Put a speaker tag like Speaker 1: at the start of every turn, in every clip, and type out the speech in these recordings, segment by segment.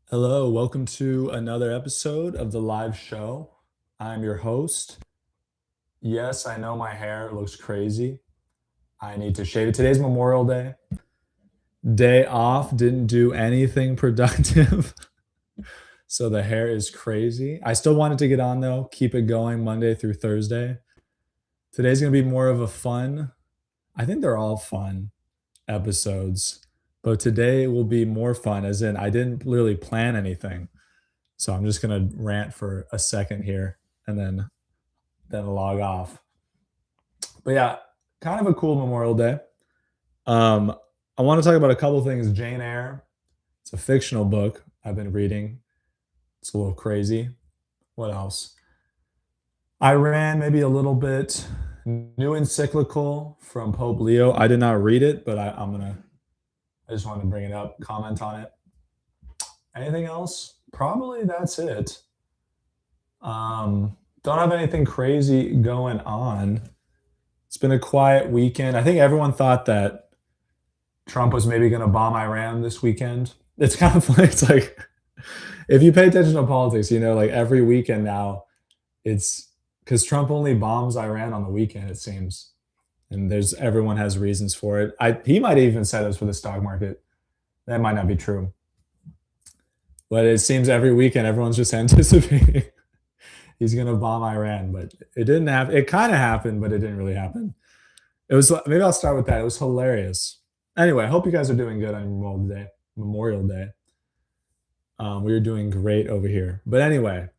Speaker 1: Hello, welcome to another episode of the live show. I'm your host. Yes, I know my hair looks crazy. I need to shave it. Today's Memorial Day. Day off, didn't do anything productive. So the hair is crazy. I still wanted to get on though, keep it going Monday through Thursday. Today's going to be more of a fun, I think they're all fun episodes, but today will be more fun, as in, I didn't really plan anything. So I'm just gonna rant for a second here and then log off. But yeah, kind of a cool Memorial Day. Um, I want to talk about a couple things. Jane Eyre. It's a fictional book I've been reading. It's a little crazy. What else? I ran maybe a little bit. New encyclical from Pope Leo. I did not read it, but I just wanted to bring it up, comment on it. Anything else? Probably that's it. Don't have anything crazy going on. It's been a quiet weekend. I think everyone thought that Trump was maybe going to bomb Iran this weekend. It's kind of funny. It's like, if you pay attention to politics, like every weekend now, it's because Trump only bombs Iran on the weekend, it seems. And everyone has reasons for it. He might even say this for the stock market. That might not be true. But it seems every weekend everyone's just anticipating he's going to bomb Iran, but it didn't happen. It kind of happened, but it didn't really happen. It was maybe I'll start with that. It was hilarious. Anyway, I hope you guys are doing good on Memorial Day. Memorial Day. We are doing great over here. But anyway,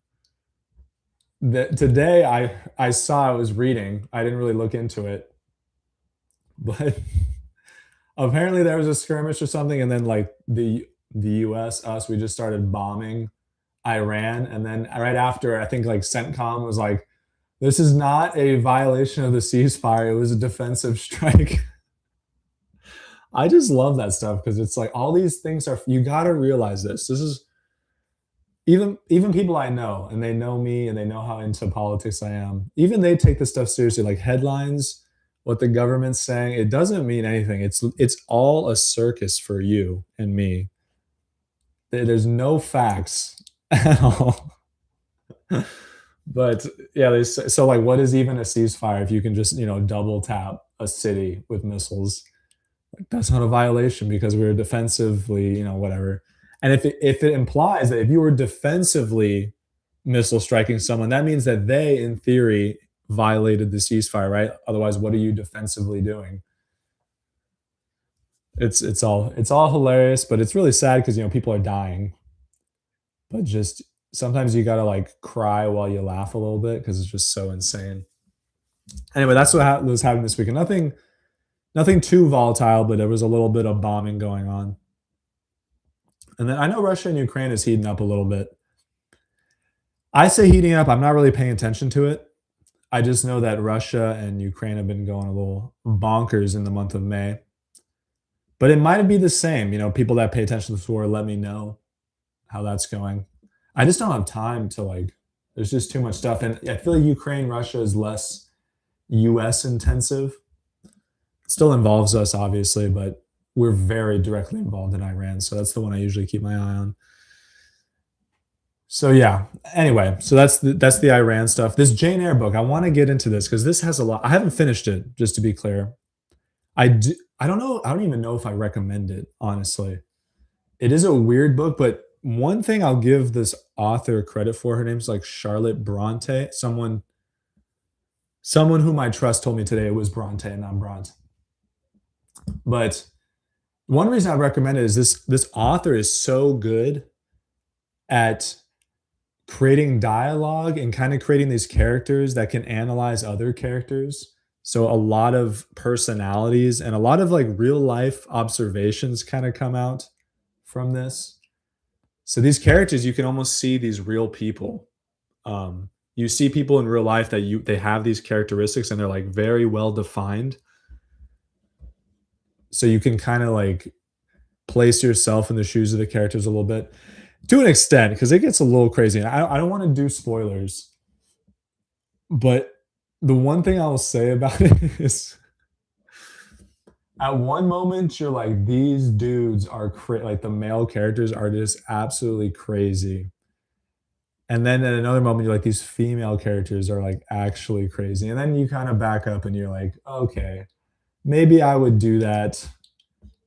Speaker 1: today I saw I was reading. I didn't really look into it, but apparently there was a skirmish or something, and then like the U.S. we just started bombing Iran, and then right after, I think like CENTCOM was like, "This is not a violation of the ceasefire; it was a defensive strike." I just love that stuff because it's like all these things are. You got to realize this. This is even people I know, and they know me, and they know how into politics I am. Even they take this stuff seriously. Like headlines, what the government's saying, it doesn't mean anything. It's all a circus for you and me. There's no facts at all. But yeah, so like, what is even a ceasefire if you can just double tap a city with missiles? Like, that's not a violation because we were defensively, whatever. And if it implies that if you were defensively missile striking someone, that means that they, in theory, violated the ceasefire, right? Otherwise, what are you defensively doing? It's all hilarious, but it's really sad because people are dying. But just sometimes you gotta like cry while you laugh a little bit because it's just so insane. Anyway, that's what was happening this weekend. Nothing too volatile, but there was a little bit of bombing going on. And then I know Russia and Ukraine is heating up a little bit. I say heating up. I'm not really paying attention to it. I just know that Russia and Ukraine have been going a little bonkers in the month of May. But it might be the same. People that pay attention to this war, let me know how that's going. I just don't have time to like. There's just too much stuff, and I feel like Ukraine, Russia is less U.S. intensive. It still involves us, obviously, but we're very directly involved in Iran, so that's the one I usually keep my eye on. So yeah. Anyway, so that's the Iran stuff. This Jane Eyre book, I want to get into this because this has a lot. I haven't finished it, just to be clear. I don't know. I don't even know if I recommend it, honestly. It is a weird book, but one thing I'll give this author credit for, her name's like Charlotte Bronte. Someone whom I trust told me today it was Bronte and not Bronte. But one reason I recommend it is this author is so good at creating dialogue and kind of creating these characters that can analyze other characters. So a lot of personalities and a lot of like real life observations kind of come out from this. So these characters, you can almost see these real people. You see people in real life that they have these characteristics and they're like very well defined. So you can kind of like place yourself in the shoes of the characters a little bit to an extent because it gets a little crazy. And I don't want to do spoilers, but the one thing I will say about it is At one moment, you're like, these dudes are like the male characters are just absolutely crazy. And then at another moment, you're like, these female characters are like actually crazy. And then you kind of back up and you're like, okay, maybe I would do that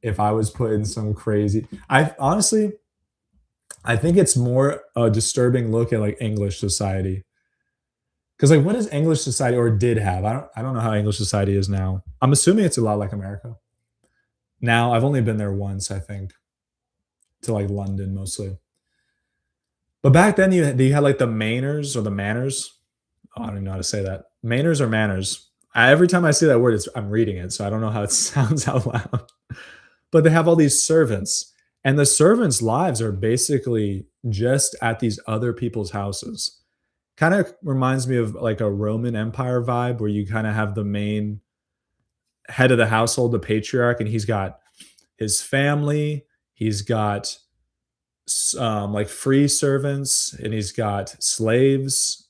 Speaker 1: if I was put in some crazy. I honestly, I think it's more a disturbing look at like English society. Because like, what does English society or did have? I don't know how English society is now. I'm assuming it's a lot like America. Now I've only been there once, I think, to like London mostly. But back then you had like the Mainers or the Manners. Oh, I don't even know how to say that. Mainers or Manners. Every time I see that word, I'm reading it, so I don't know how it sounds out loud. But they have all these servants, and the servants' lives are basically just at these other people's houses. Kind of reminds me of like a Roman Empire vibe, where you kind of have the main head of the household, the patriarch, and he's got his family, he's got like free servants, and he's got slaves,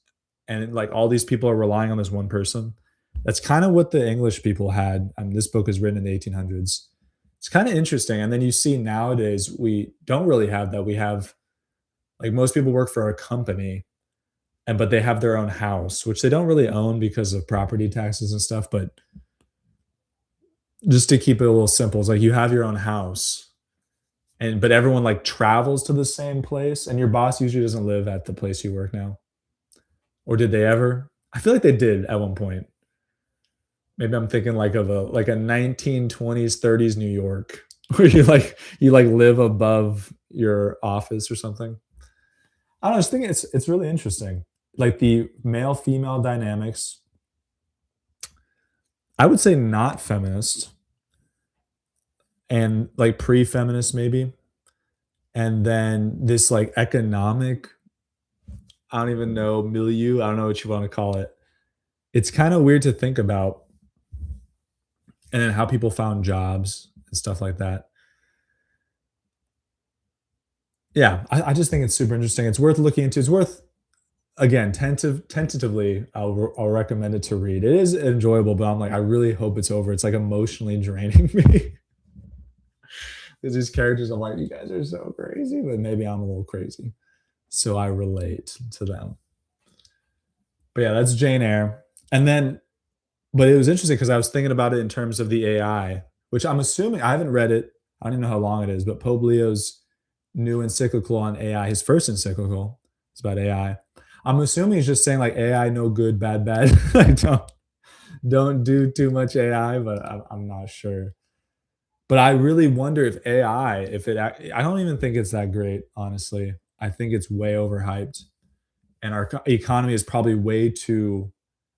Speaker 1: and like all these people are relying on this one person. That's kind of what the English people had. This book is written in the 1800s. It's kind of interesting. And then you see nowadays we don't really have that. We have like most people work for a company, and but they have their own house, which they don't really own because of property taxes and stuff. But just to keep it a little simple, it's like you have your own house, and but everyone like travels to the same place, and your boss usually doesn't live at the place you work now. Or did they ever? I feel like they did at one point. Maybe I'm thinking like of a 1920s, 30s New York where you like live above your office or something. I don't know, I just think it's really interesting. Like the male female dynamics. I would say not feminist and like pre-feminist maybe. And then this like economic, I don't even know, milieu, I don't know what you want to call it. It's kind of weird to think about, and then how people found jobs and stuff like that. Yeah, I just think it's super interesting. It's worth looking into. It's worth again tentatively. I'll recommend it to read. It is enjoyable, but I'm like I really hope it's over. It's like emotionally draining me because these characters. I'm like, you guys are so crazy, but maybe I'm a little crazy, so I relate to them. But yeah, that's Jane Eyre. And then, but it was interesting because I was thinking about it in terms of the AI, which I'm assuming I haven't read it. I don't even know how long it is, but Pope Leo's new encyclical on AI, his first encyclical, is about AI. I'm assuming he's just saying like AI, no good, bad, bad. Like don't do too much AI, but I'm not sure. But I really wonder if AI, if it, I don't even think it's that great, honestly. I think it's way overhyped, and our economy is probably way too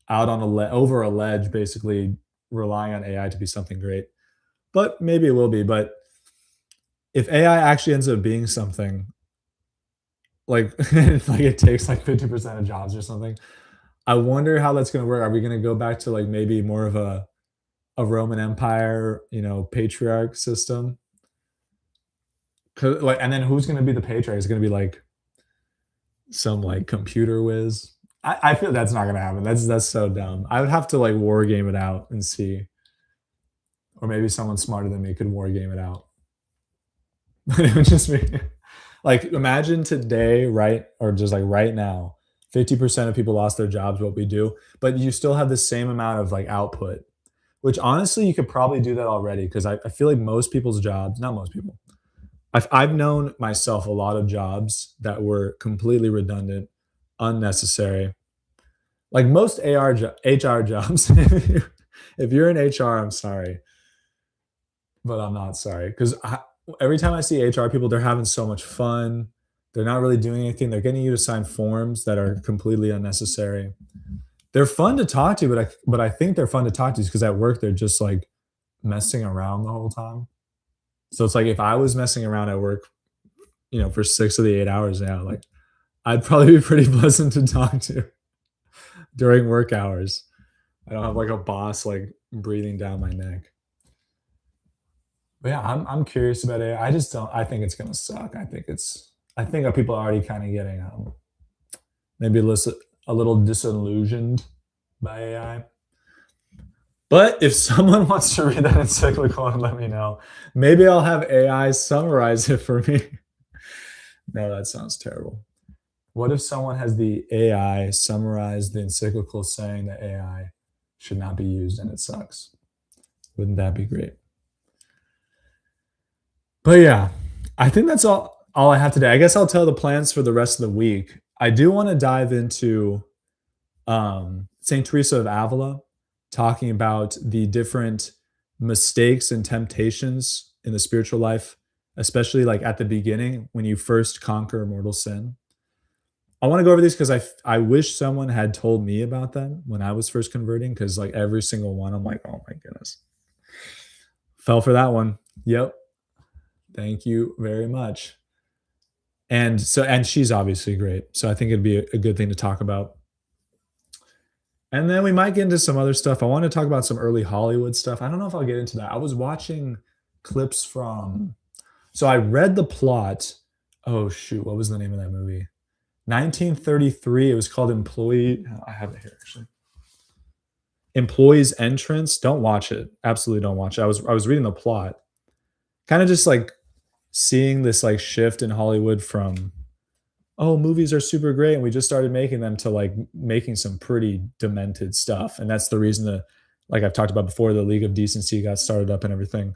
Speaker 1: out on over a ledge, basically relying on AI to be something great. But maybe it will be. But if AI actually ends up being something like like it takes like 50% of jobs or something, I wonder how that's going to work. Are we going to go back to like maybe more of a Roman Empire, patriarch system? 'Cause, like, and then who's going to be the patriarch? Is going to be like some like computer whiz? I feel that's not going to happen. That's so dumb. I would have to like war game it out and see, or maybe someone smarter than me could war game it out. It would just be like imagine today, right? Or just like right now, 50% of people lost their jobs, what we do, but you still have the same amount of like output, which honestly you could probably do that already because I feel like most people's jobs, not most people, I've known myself a lot of jobs that were completely redundant, unnecessary. Like most HR jobs, if you're in HR, I'm sorry, but I'm not sorry because every time I see HR people, they're having so much fun. They're not really doing anything. They're getting you to sign forms that are completely unnecessary. They're fun to talk to, but I think they're fun to talk to because at work they're just like messing around the whole time. So it's like if I was messing around at work, for 6 of the 8 hours now, like I'd probably be pretty pleasant to talk to during work hours. I don't have like a boss like breathing down my neck. But yeah, I'm curious about it. I just don't. I think it's gonna suck. I think people are already kind of getting maybe a little disillusioned by AI. But if someone wants to read that encyclical and let me know, maybe I'll have AI summarize it for me. No, that sounds terrible. What if someone has the AI summarize the encyclical saying that AI should not be used and it sucks? Wouldn't that be great? But yeah, I think that's all I have today. I guess I'll tell the plans for the rest of the week. I do want to dive into Saint Teresa of Avila, talking about the different mistakes and temptations in the spiritual life, especially like at the beginning when you first conquer mortal sin. I want to go over these because I wish someone had told me about them when I was first converting, because like every single one, I'm like, oh my goodness. Fell for that one. Yep. Thank you very much. And she's obviously great. So I think it'd be a good thing to talk about. And then we might get into some other stuff. I want to talk about some early Hollywood stuff. I don't know if I'll get into that. I was watching clips from, so I read the plot. Oh shoot, what was the name of that movie? 1933. It was called Employee. I have it here actually. Employee's Entrance. Don't watch it. Absolutely don't watch it. I was reading the plot. Kind of just like seeing this like shift in Hollywood from, oh, movies are super great and we just started making them, to like making some pretty demented stuff. And that's the reason that, like I've talked about before, the League of Decency got started up and everything.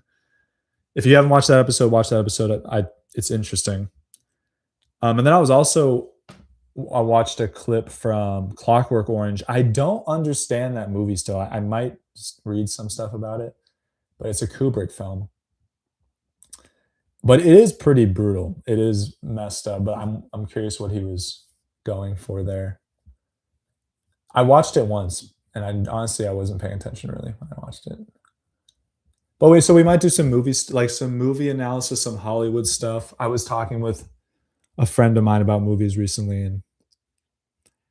Speaker 1: If you haven't watched that episode, watch that episode. It's interesting. And then I watched a clip from Clockwork Orange. I don't understand that movie still. I might read some stuff about it, but it's a Kubrick film. But it is pretty brutal. It is messed up, but I'm curious what he was going for there. I watched it once, and honestly I wasn't paying attention really when I watched it. But wait, so we might do some movies, like some movie analysis, some Hollywood stuff. I was talking with a friend of mine about movies recently,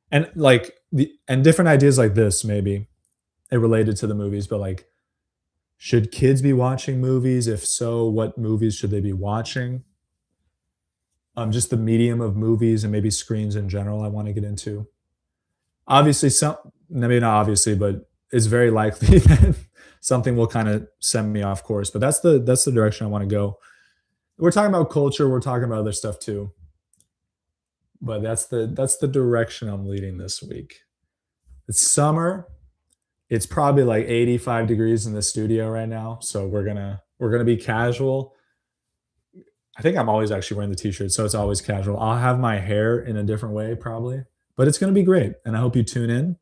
Speaker 1: and like and different ideas like this, maybe it related to the movies, but like, should kids be watching movies? If so, what movies should they be watching? Just the medium of movies and maybe screens in general, I want to get into. Obviously, maybe not obviously, but it's very likely that something will kind of send me off course. But that's the direction I want to go. We're talking about culture. We're talking about other stuff too. But that's the direction I'm leading this week. It's summer. It's probably like 85 degrees in the studio right now, so we're gonna be casual. I think I'm always actually wearing the t-shirt, so it's always casual. I'll have my hair in a different way probably, but it's gonna be great, and I hope you tune in.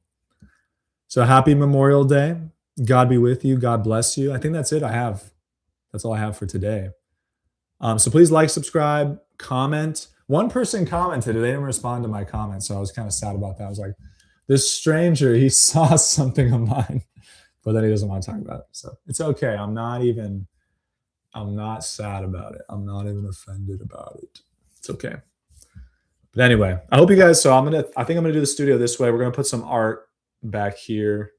Speaker 1: So happy Memorial Day. God be with you. God bless you. I think that's it. That's all I have for today. So please like, subscribe, comment. One person commented, they didn't respond to my comment, so I was kind of sad about that. I was like, this stranger, he saw something of mine, but then he doesn't want to talk about it. So it's okay. I'm not sad about it. I'm not even offended about it. It's okay. But anyway, I hope you guys, I think I'm gonna do the studio this way. We're gonna put some art back here,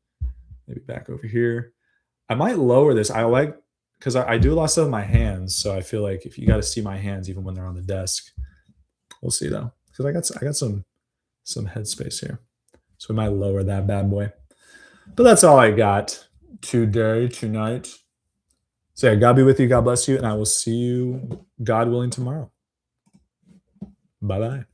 Speaker 1: maybe back over here. I might lower this. Because I do a lot of stuff with my hands, so I feel like if you got to see my hands even when they're on the desk, we'll see though. Because I got some headspace here. So we might lower that bad boy. But that's all I got tonight. So yeah, God be with you. God bless you. And I will see you, God willing, tomorrow. Bye-bye.